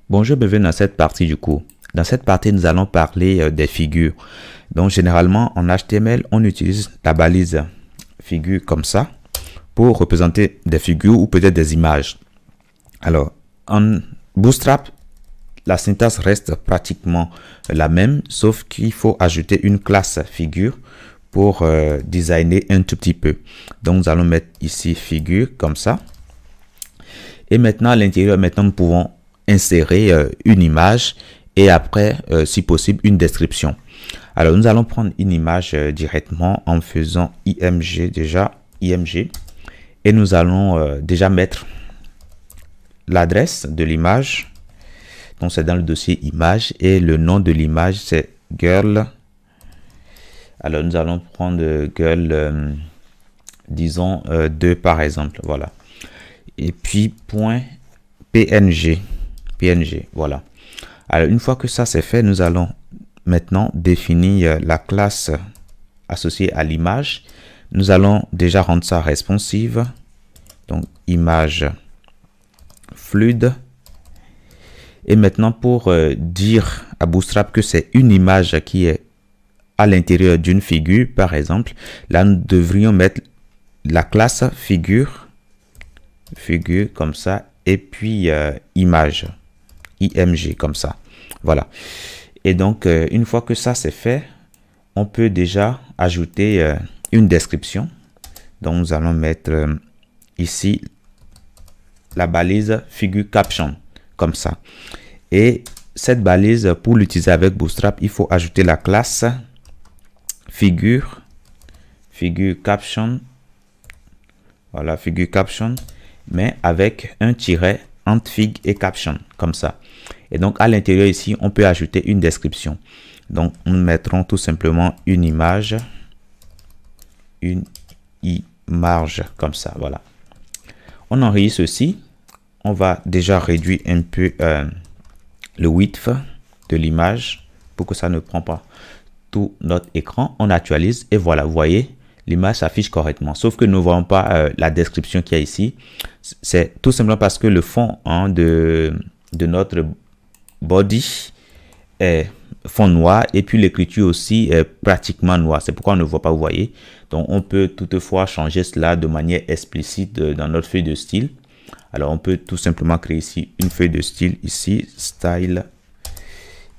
Bonjour, bienvenue dans cette partie du cours. Dans cette partie, nous allons parler des figures. Donc, généralement, en HTML, on utilise la balise figure comme ça pour représenter des figures ou peut-être des images. Alors, en Bootstrap, la syntaxe reste pratiquement la même, sauf qu'il faut ajouter une classe figure pour designer un tout petit peu. Donc, nous allons mettre ici figure comme ça. Et maintenant, à l'intérieur, nous pouvons insérer une image et après, si possible, une description. Alors, nous allons prendre une image directement en faisant img déjà, img. Et nous allons déjà mettre l'adresse de l'image. Donc, c'est dans le dossier image et le nom de l'image, c'est girl. Alors, nous allons prendre girl, disons 2 par exemple. Voilà. Et puis, point PNG. PNG, voilà. Alors, une fois que ça c'est fait, nous allons maintenant définir la classe associée à l'image. Nous allons déjà rendre ça responsive. Donc, image fluide. Et maintenant, pour dire à Bootstrap que c'est une image qui est à l'intérieur d'une figure, par exemple, là, nous devrions mettre la classe figure comme ça, et puis image, img comme ça. Voilà. Et donc, une fois que ça c'est fait, on peut déjà ajouter une description. Donc, nous allons mettre ici la balise figure caption, comme ça. Et cette balise, pour l'utiliser avec Bootstrap, il faut ajouter la classe figure caption. Voilà, figure caption, mais avec un tiret entre fig et caption, comme ça. Et donc, à l'intérieur ici, on peut ajouter une description. Donc, nous mettrons tout simplement une image, comme ça, voilà. On enregistre ceci. On va déjà réduire un peu le width de l'image pour que ça ne prend pas tout notre écran. On actualise et voilà, vous voyez, l'image s'affiche correctement. Sauf que nous ne voyons pas la description qu'il y a ici. C'est tout simplement parce que le fond de notre body est fond noir et puis l'écriture aussi est pratiquement noire. C'est pourquoi on ne voit pas, vous voyez. Donc, on peut toutefois changer cela de manière explicite dans notre feuille de style. Alors, on peut tout simplement créer ici une feuille de style, ici, style.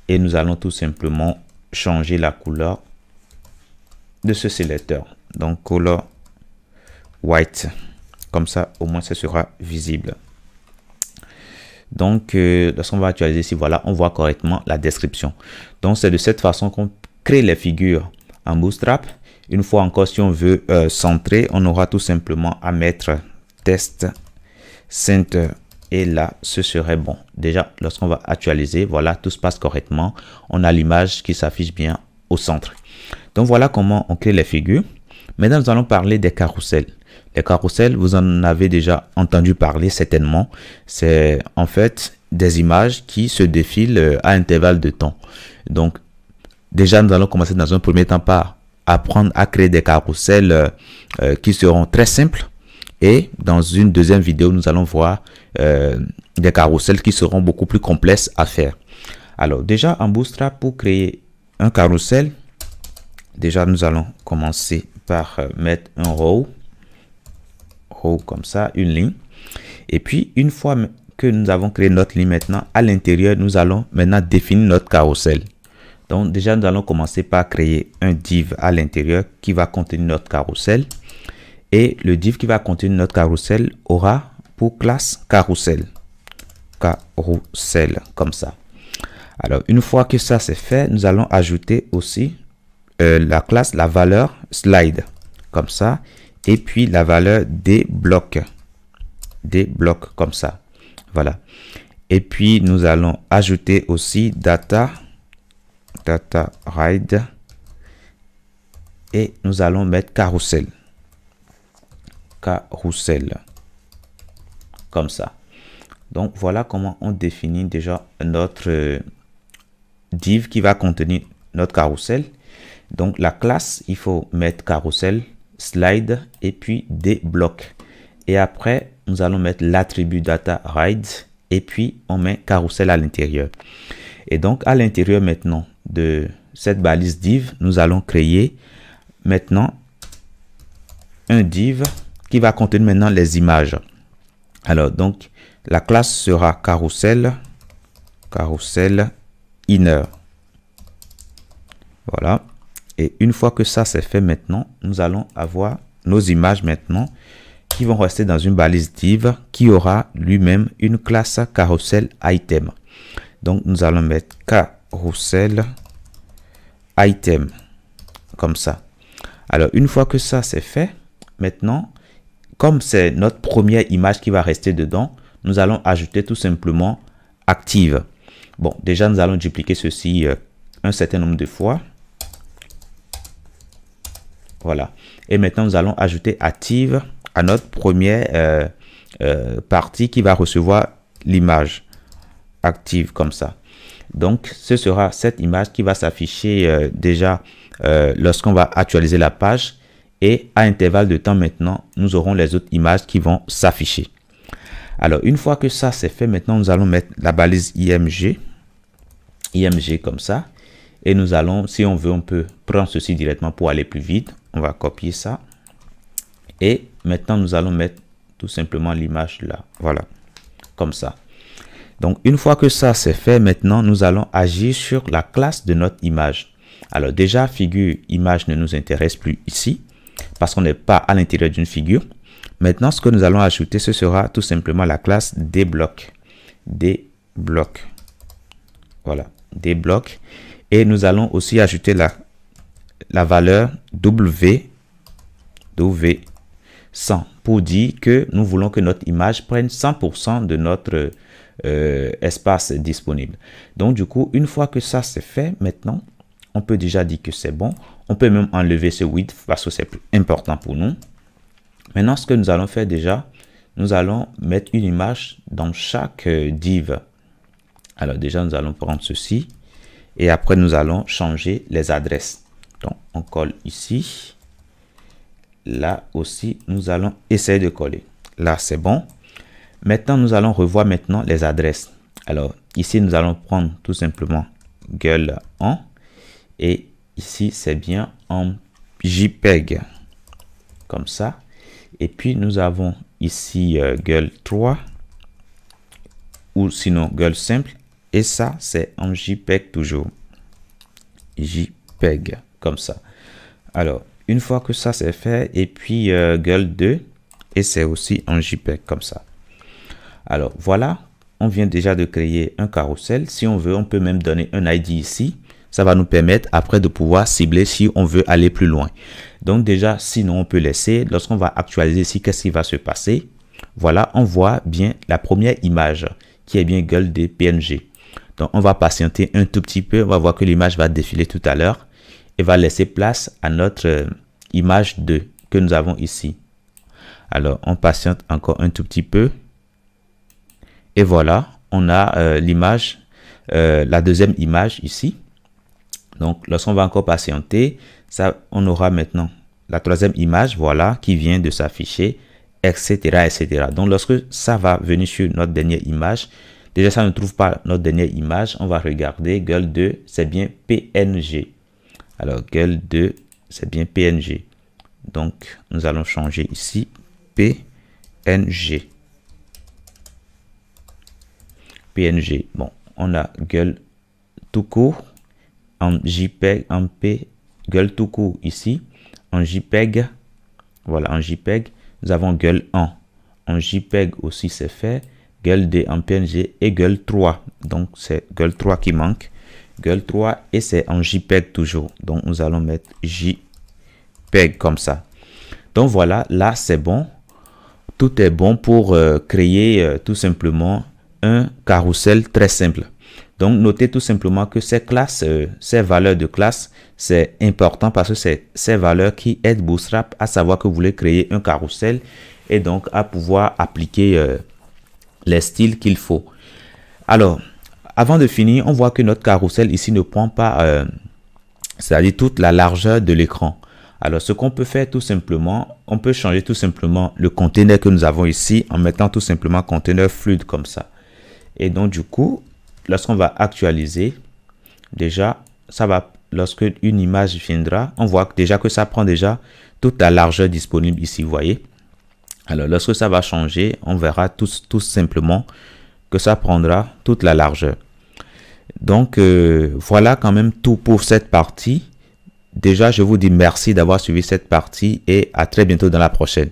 Et nous allons tout simplement changer la couleur de ce sélecteur. Donc, color white. Comme ça, au moins, ça sera visible. Donc, lorsqu'on va actualiser ici, voilà, on voit correctement la description. Donc, c'est de cette façon qu'on crée les figures en Bootstrap. Une fois encore, si on veut centrer, on aura tout simplement à mettre test center. Et là, ce serait bon. Déjà, lorsqu'on va actualiser, voilà, tout se passe correctement. On a l'image qui s'affiche bien au centre. Donc, voilà comment on crée les figures. Maintenant, nous allons parler des carousels. Les carousels, vous en avez déjà entendu parler certainement. C'est en fait des images qui se défilent à intervalles de temps. Donc, déjà, nous allons commencer dans un premier temps par apprendre à créer des carousels qui seront très simples. Et dans une deuxième vidéo, nous allons voir des carousels qui seront beaucoup plus complexes à faire. Alors, déjà en Bootstrap, pour créer un carrousel, déjà, nous allons commencer par mettre un row comme ça, une ligne. Et puis, une fois que nous avons créé notre ligne maintenant, à l'intérieur, nous allons maintenant définir notre carrousel. Donc, déjà, nous allons commencer par créer un div à l'intérieur qui va contenir notre carrousel. Et le div qui va contenir notre carrousel aura pour classe carrousel. Carrousel, comme ça. Alors, une fois que ça c'est fait, nous allons ajouter aussi la classe, la valeur slide, comme ça. Et puis la valeur des blocs, comme ça. Voilà. Et puis nous allons ajouter aussi data ride. Et nous allons mettre carousel, comme ça. Donc voilà comment on définit déjà notre div qui va contenir notre carrousel. Donc la classe, il faut mettre carousel, slide et puis des blocs. Et après, nous allons mettre l'attribut data ride et puis on met carrousel à l'intérieur. Et donc à l'intérieur maintenant de cette balise div, nous allons créer maintenant un div qui va contenir maintenant les images. Alors donc la classe sera carrousel inner. Voilà. Et une fois que ça c'est fait maintenant, nous allons avoir nos images maintenant qui vont rester dans une balise div qui aura lui-même une classe carousel item. Donc nous allons mettre carousel item comme ça. Alors une fois que ça c'est fait, maintenant comme c'est notre première image qui va rester dedans, nous allons ajouter tout simplement active. Bon, déjà nous allons dupliquer ceci un certain nombre de fois. Voilà. Et maintenant nous allons ajouter active à notre première partie qui va recevoir l'image active comme ça. Donc ce sera cette image qui va s'afficher déjà lorsqu'on va actualiser la page, et à intervalle de temps maintenant nous aurons les autres images qui vont s'afficher. Alors une fois que ça c'est fait, maintenant nous allons mettre la balise img comme ça, et nous allons, si on veut, on peut prendre ceci directement pour aller plus vite. On va copier ça et maintenant nous allons mettre tout simplement l'image là, voilà, comme ça. Donc une fois que ça c'est fait, maintenant nous allons agir sur la classe de notre image. Alors déjà, figure image ne nous intéresse plus ici parce qu'on n'est pas à l'intérieur d'une figure. Maintenant ce que nous allons ajouter, ce sera tout simplement la classe débloc. Voilà, débloc. Et nous allons aussi ajouter la valeur W100 pour dire que nous voulons que notre image prenne 100% de notre espace disponible. Donc du coup, une fois que ça c'est fait, maintenant on peut déjà dire que c'est bon. On peut même enlever ce width parce que c'est plus important pour nous. Maintenant ce que nous allons faire déjà, nous allons mettre une image dans chaque div. Alors déjà nous allons prendre ceci et après nous allons changer les adresses. Donc on colle ici, là aussi nous allons essayer de coller. Là c'est bon. Maintenant nous allons revoir maintenant les adresses. Alors ici nous allons prendre tout simplement gueule en, et ici c'est bien en JPEG comme ça. Et puis nous avons ici gueule 3 ou sinon gueule simple, et ça c'est en JPEG toujours, JPEG comme ça. Alors une fois que ça c'est fait, et puis gueule 2, et c'est aussi en JPEG comme ça. Alors voilà, on vient déjà de créer un carrousel. Si on veut, on peut même donner un ID ici. Ça va nous permettre après de pouvoir cibler si on veut aller plus loin. Donc déjà, sinon on peut laisser. Lorsqu'on va actualiser ici, qu'est-ce qui va se passer? Voilà, on voit bien la première image qui est bien gueule de PNG. Donc on va patienter un tout petit peu. On va voir que l'image va défiler tout à l'heure et va laisser place à notre image 2 que nous avons ici. Alors on patiente encore un tout petit peu. Et voilà, on a l'image, la deuxième image ici. Donc, lorsqu'on va encore patienter, ça, on aura maintenant la troisième image, voilà, qui vient de s'afficher, etc., etc. Donc, lorsque ça va venir sur notre dernière image, déjà, ça ne trouve pas notre dernière image. On va regarder, gueule 2, c'est bien PNG. Alors, gueule 2, c'est bien PNG. Donc, nous allons changer ici, PNG. PNG. Bon, on a gueule tout court en JPEG, en P, gueule tout court ici, en JPEG, voilà, en JPEG, nous avons gueule en JPEG aussi c'est fait, gueule D en PNG et gueule 3, donc c'est gueule 3 qui manque, gueule 3 et c'est en JPEG toujours, donc nous allons mettre JPEG comme ça. Donc voilà, là c'est bon, tout est bon pour créer tout simplement un carrousel très simple. Donc, notez tout simplement que ces classes, ces valeurs de classe, c'est important parce que c'est ces valeurs qui aident Bootstrap à savoir que vous voulez créer un carrousel et donc à pouvoir appliquer les styles qu'il faut. Alors, avant de finir, on voit que notre carrousel ici ne prend pas, c'est-à-dire toute la largeur de l'écran. Alors, ce qu'on peut faire tout simplement, on peut changer tout simplement le conteneur que nous avons ici en mettant tout simplement conteneur fluide comme ça. Et donc, du coup, lorsqu'on va actualiser, déjà, ça va, lorsque une image viendra, on voit déjà que ça prend déjà toute la largeur disponible ici, vous voyez. Alors, lorsque ça va changer, on verra tout simplement que ça prendra toute la largeur. Donc, voilà quand même tout pour cette partie. Déjà, je vous dis merci d'avoir suivi cette partie et à très bientôt dans la prochaine.